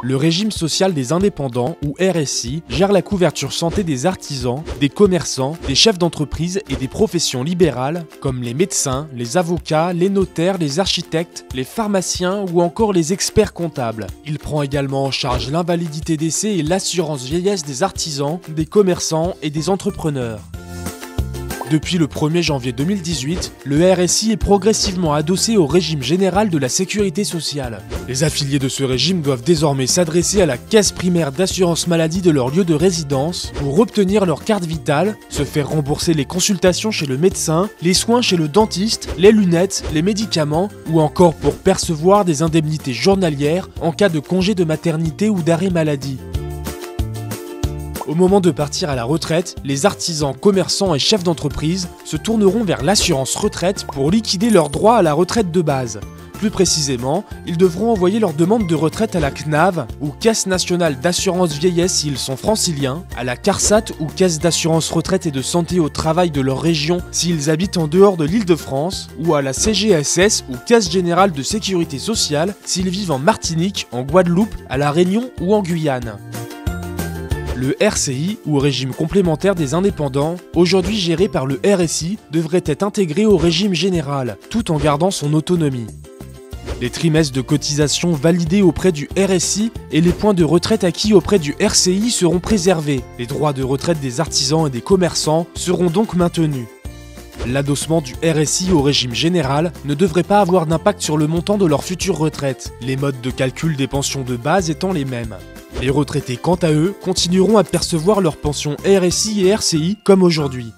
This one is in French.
Le régime social des indépendants, ou RSI, gère la couverture santé des artisans, des commerçants, des chefs d'entreprise et des professions libérales, comme les médecins, les avocats, les notaires, les architectes, les pharmaciens ou encore les experts comptables. Il prend également en charge l'invalidité décès et l'assurance vieillesse des artisans, des commerçants et des entrepreneurs. Depuis le 1er janvier 2018, le RSI est progressivement adossé au régime général de la sécurité sociale. Les affiliés de ce régime doivent désormais s'adresser à la caisse primaire d'assurance maladie de leur lieu de résidence pour obtenir leur carte vitale, se faire rembourser les consultations chez le médecin, les soins chez le dentiste, les lunettes, les médicaments ou encore pour percevoir des indemnités journalières en cas de congé de maternité ou d'arrêt maladie. Au moment de partir à la retraite, les artisans, commerçants et chefs d'entreprise se tourneront vers l'assurance retraite pour liquider leurs droits à la retraite de base. Plus précisément, ils devront envoyer leur demande de retraite à la CNAV, ou Caisse nationale d'assurance vieillesse s'ils sont franciliens, à la CARSAT ou Caisse d'assurance retraite et de santé au travail de leur région s'ils habitent en dehors de l'Île-de-France, ou à la CGSS ou Caisse générale de sécurité sociale s'ils vivent en Martinique, en Guadeloupe, à La Réunion ou en Guyane. Le RCI, ou régime complémentaire des indépendants, aujourd'hui géré par le RSI, devrait être intégré au régime général, tout en gardant son autonomie. Les trimestres de cotisation validés auprès du RSI et les points de retraite acquis auprès du RCI seront préservés. Les droits de retraite des artisans et des commerçants seront donc maintenus. L'adossement du RSI au régime général ne devrait pas avoir d'impact sur le montant de leur future retraite, les modes de calcul des pensions de base étant les mêmes. Les retraités, quant à eux, continueront à percevoir leurs pensions RSI et RCI comme aujourd'hui.